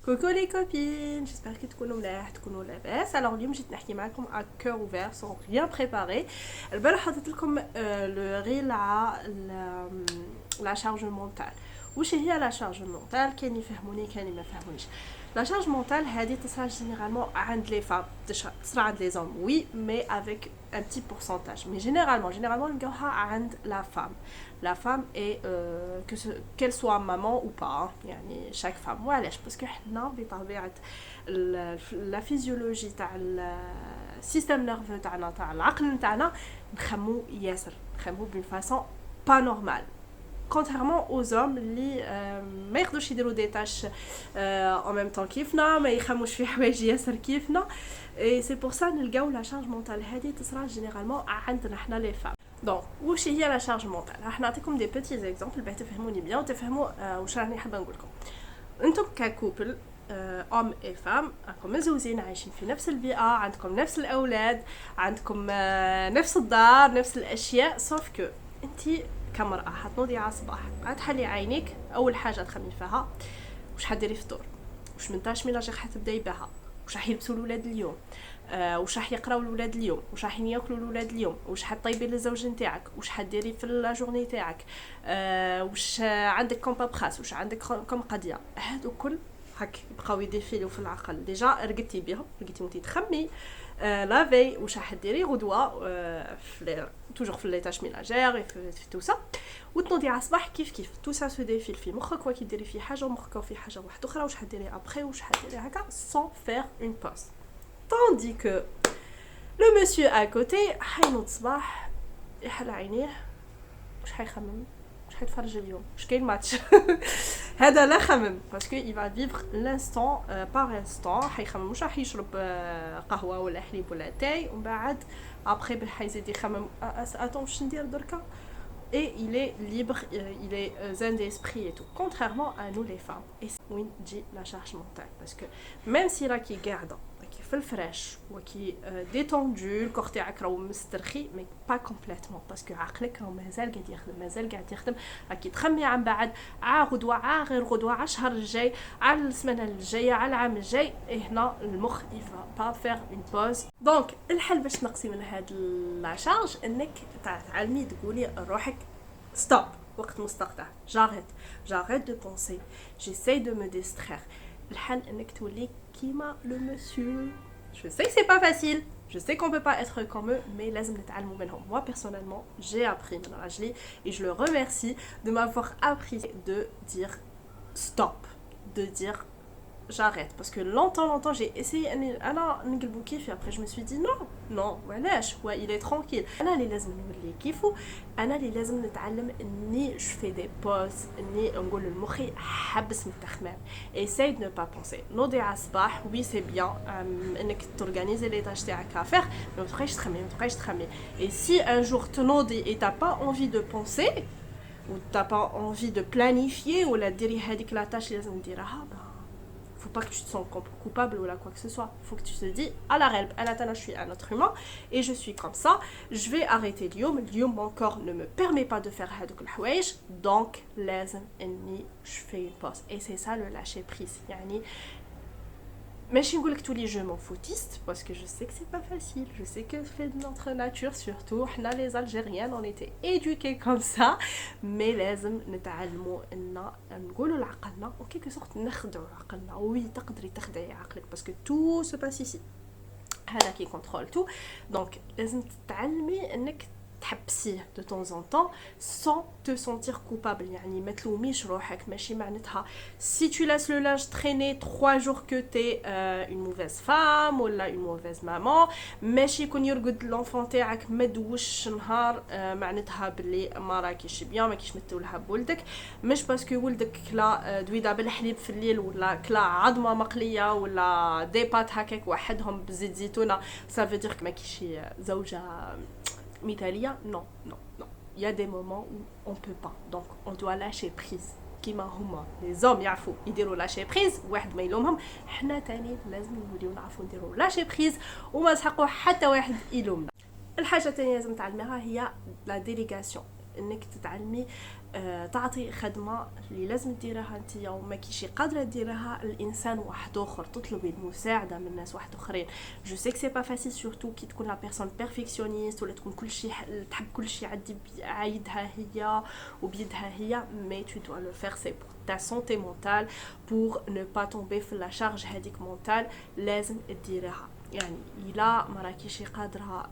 Coucou les copines, j'espère que تكونوا ملاح تكونوا لاباس. Alors اليوم جيت نحكي معكم à cœur ouvert sans rien préparer. البارح حطيت لكم le ريل على la charge mentale. وش هي la charge mentale؟ كاين يفهموني كاين ما يفهمونيش. La charge mentale هذه تصرى généralement عند les femmes, تصرى عند les hommes oui, mais avec un petit pourcentage. Mais généralement نلقاوها عند la femme. La femme est qu'elle soit maman ou pas, يعني chaque femme. وعلاش؟ parce que حنا بطبيعة la physiologie تاع السيستم نيرفو تاعنا تاع العقل نتاعنا نخمو ياسر، نخمو d'une façon pas normale. Contrairement aux hommes اللي ما يقدروش يديروا دي تاش en même temps كيفنا، ما يخموش في حوايج ياسر كيفنا. et c'est pour ça نلقاو la charge mentale هذه تصرى généralement عندنا حنا les femmes. Donc واش هي la charge mentale؟ راح نعطيكم des petits exemples باش تفهموني بيان وتفهموا واش راني حابه نقول لكم. انتم ككوبل ام اي فام راكم مزوجين عايشين في نفس البيئه، عندكم نفس الاولاد، عندكم نفس الدار، نفس الاشياء، سوف كو انتي كمرأة حتنوضي على الصباح غتحلي عينيك، اول حاجه تخمي فيها واش حديري في الدور، واش من تاش ميناج حتبداي بها، واش راح يلبسوا الاولاد اليوم، واش راح يقراو الاولاد اليوم، واش راح ياكلوا الاولاد اليوم، واش حطيبي للزوج نتاعك، واش حديري في لا جورني تاعك، واش عندك كوم بابخاس، واش عندك كوم قضيه. هادو كل هاك يبقاو يديفيلو في العقل. ديجا رقدتي بهم، رقدتي وانتي تخمي لافي واش راح ديري غدوه في توجور في ليتاش ميناجير في تو سا، وتنوضي على الصباح كيف تو سا سو ديفيل في مخك، وكي ديري في حاجه ومخك في حاجه واحده اخرى، واش حديري ابري، واش حديري هكا سون فير اون بوز. tandis que le monsieur à côté حينوض الصباح يحل عينيه، واش حيخمم، واش حيتفرج اليوم، واش كاين ماتش. هذا لا خمم باسكو il va vivre l'instant par instant. حيخمم واش راح يشرب قهوه ولا حليب ولا تاي، ومن بعد ابري حيزيد يخمم اتون واش ندير دركا. et il est libre, il est zen d'esprit et tout, contrairement à nous les femmes. Et c'est où dit la charge mentale, parce que même si là qui garde في الفريش وكي ديتوندو الكور تاعك راهو مسترخي، مي با كومبليتمون، باسكو عقلك راهو مازال قاعد يخدم، مازال قاعد يخدم. راكي تخمي عن بعد غدوه، غير غدوه، على الشهر الجاي، على السمانه الجايه، على العام الجاي. هنا المخ يفا با فير اون بوز. دونك الحل باش تنقصي من هاد لا شارج انك تعلمي تقولي روحك ستوب، وقت مستقطع، j'arrête de penser, j'essaie de me distraire. الحل انك تولي كيما لو مسيو. Je sais que c'est pas facile, je sais qu'on peut pas être comme eux, mais لازم نتعلموا منهم. Moi personnellement, j'ai appris من راجلي et je le remercie de m'avoir appris de dire stop, de dire j'arrête, parce que longtemps j'ai essayé انا نقلبو كيفي. après je me suis dit non وعلاش هو il est tranquille. انا اللي لازم نولي كيفو، انا اللي لازم نتعلم اني je fais des pauses، اني نقول لمخي حبس من التخمام. essaye de ne pas penser. نوضي على الصباح oui c'est bien انك تورغانيزي لي تاش تاعك à faire، mais ما تبقايش تخمي. et si un jour تنوضي et t'as pas envie de penser ou t'as pas envie de planifier ولا ديري هذيك لا تاش اللي لازم نديرها، faut pas que tu te sens coupable ou là quoi que ce soit. Faut que tu te dis à la réelle, je suis un être humain et je suis comme ça. Je vais arrêter l'yom, mon corps ne me permet pas de faire hadouk l'hawaij, donc lazim enni je fais une pause. Et c'est ça le lâcher prise. Yani ماشي نقولك تولي جو m'en foutiste parce que je sais que c'est pas facile, je sais que c'est de notre nature, surtout حنا les Algériens on était éduqués comme ça, mais لازم نتعلموا ان نقولوا لعقلنا en quelque sorte نخدعوا عقلنا. وي تقدري تخدعي عقلك parce que tout se passe ici، هذا qui contrôle tout. donc لازم تتعلمي انك تحبسيه de temps en temps sans te sentir coupable. يعني ما تلوميش روحك، ماشي معناتها si tu laisses le linge traîner 3 jours que t'es une mauvaise femme ولا une mauvaise maman. ماشي يكون يرقد l'enfant تاعك ما دوش نهار معناتها بلي ما راكيش بيان، ما كيش متولها بولدك. مش باسكو ولدك كلا دويده بالحليب في الليل ولا كلا عظمه مقليه ولا دي بات هكاك وحدهم بزيت زيتونه ça veut dire que ما كيش زوجه مثالية. non. Il y a des moments où on peut pas, donc on doit lâcher prise. كيما هما les hommes يعرفوا يديروا lâcher prise، واحد ما يلومهم، حنا تاني لازم نوليو نعرفوا نديروا lâcher prise وما نسحقوا حتى واحد يلومنا. الحاجة الثانية لازم نتعلمها هي la délégation. انك تتعلمي تعطي خدمه اللي لازم ديرها انت وما كيشي قادره ديرها الانسان واحد اخر، تطلبي المساعده من ناس واحد اخرين. جو سي كو سي با فاسيل سورتو كي تكون لا بيرسون بيرفكسيونيست ولا تكون كلشي تحب كلشي عندي عايدها هي وبيدها هي، مي تو دو لو فير سي بور ta santé mentale, pour ne pas tomber في la charge هذيك mentale لازم ديريها. يعني الا ما راكيش قادره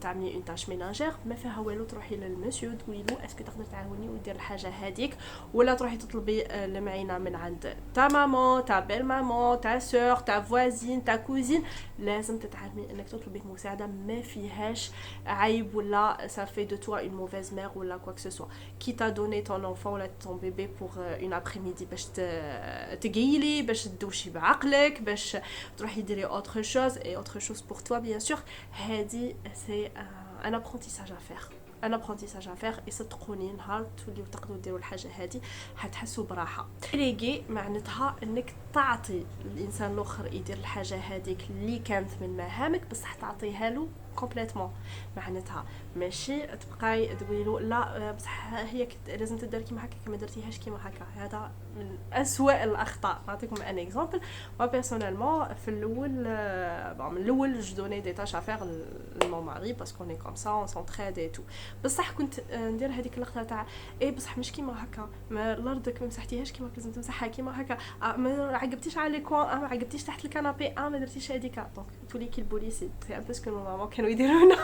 تعملي اون تاش ميناجير ما فيها والو تروحي للمسيو تقولي له اسكو تقدر تعاوني ودير الحاجه هذيك، ولا تروحي تطلبي المعينه من عند تا مامون تا بيل مامون تا سور تا فوازين تا كوزين. لازم تتعلمي انك تطلبي مساعده ما فيهاش عيب ولا ça fait de toi une mauvaise mère ولا quoi que ce soit. Qui t'a donné ton enfant ولا ton bébé pour une après-midi باش تقيلي باش تدوشي بعقلك باش تروحي ديري autre chose et autre chose pour toi bien sûr. هذه c'est un apprentissage à faire. un apprentissage à faire. يصدقوني نهار توليو تقدروا ديروا الحاجه هذه حتحسوا براحه. ليغي معناتها انك تعطي الانسان الاخر يدير الحاجه هذيك اللي كانت من مهامك بصح تعطيها له كومبليتوم. معناتها ماشي تبقاي تقولي له لا بصح هي لازم تدير كيما هكا ما درتيهاش كيما هكا. هذا من اسوأ الاخطاء. نعطيكم ان اكزامبل. moi personnellement في الاول من الاول جو دوني دي تاش افير لمون ماري باسكو اون كوم سا اون سونتريد اي تو. بصح كنت ندير هذيك اللقطه تاع اي بصح مش كيما هكا ما الارض ما مسحتيهاش كيما لازم تمسحها كيما هكا ما عقبتيش على الكوان ما عقبتيش تحت الكنابي ما درتيش هذيك. دونك تولي كي البوليسي سي ان بو سكو ماما كانوا يديرونا.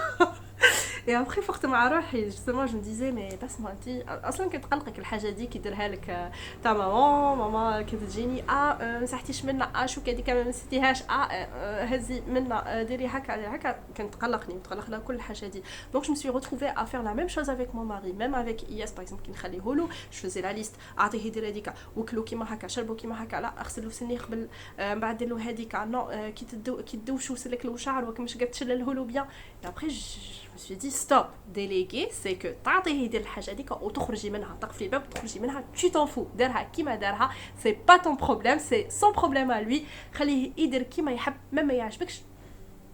et après فقت مع روحي justement je me disais mais بسمع انت اصلا كتقلقك الحاجه دي كيديرها لك تاع ماما كتجيني مسحتيش منها شو كديك ما مسحتيهاش هزي منها ديري هكا كنتقلقني متقلق لها كل الحاجه دي. donc je me suis retrouvée à faire la même chose avec mon mari même avec Iyas par exemple كي نخليه له je faisais la liste اعطيه يدير هذيك وكلو كيما هكا شربوا كيما هكا لا اغسل له سنيه قبل من بعد دير له هذيك نو كي تدوشوا سلك له شعر وكي مش قد تشلله له bien. et après je me suis dit stop. déléguer c'est que تعطيه يدير الحاجه هذيك وتخرجي منها تقفلي الباب وتخرجي منها tu t'en fous. دارها كيما دارها c'est pas ton problème c'est son problème à lui. خليه يدير كيما يحب ما يعجبكش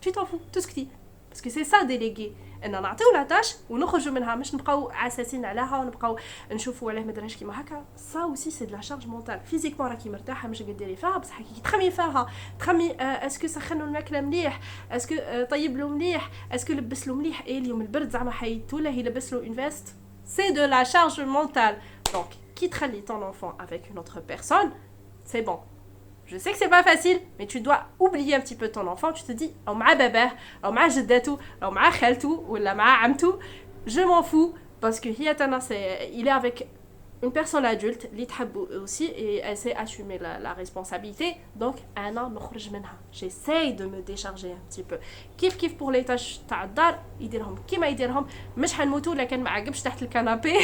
tu t'en fous تسكتي parce que c'est ça déléguer. ان نعطيو لا تاش ونخرجوا منها مش نبقاو عساسين عليها ونبقاو نشوفوا علاه ما دراش كيما هكا. سا اوسي سي دو لا شارج مونتال. فيزيكمون راكي مرتاحه مش قد ديري فيها بصح كي تخمي فيها تخمي اسكو سخنوا الماكله مليح اسكو طيب له مليح اسكو لبس له مليح اليوم البرد زعما حيدتو له يلبس له اون فيست. سي دو لا شارج مونتال. دونك كي تخلي ton enfant avec une autre personne c'est bon. Je sais que c'est pas facile, mais tu dois oublier un petit peu ton enfant. Tu te dis, أو مع باباه, أو مع جدته, أو مع خالته, ولا مع عمته, je m'en fous, parce que il est avec une personne adulte, اللي تحب aussi, et elle sait assumer la responsabilité. Donc, أنا نخرج منها. J'essaye de me décharger un petit peu. كيف pour les tâches تاع الدار يديرهم كيما يديرهم. مش حنموتوا لكن ما عقبش تحت الكنابي.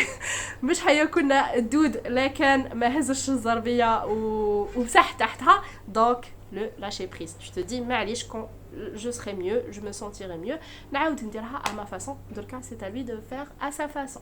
مش حياكلنا الدود لكن ما هزش الزربيه ومسح تحتها. donc le lâcher prise. tu te dis معليش quand je serai mieux je me sentirai mieux نعاود نديرها à ma façon. دركا c'est à lui de faire à sa façon.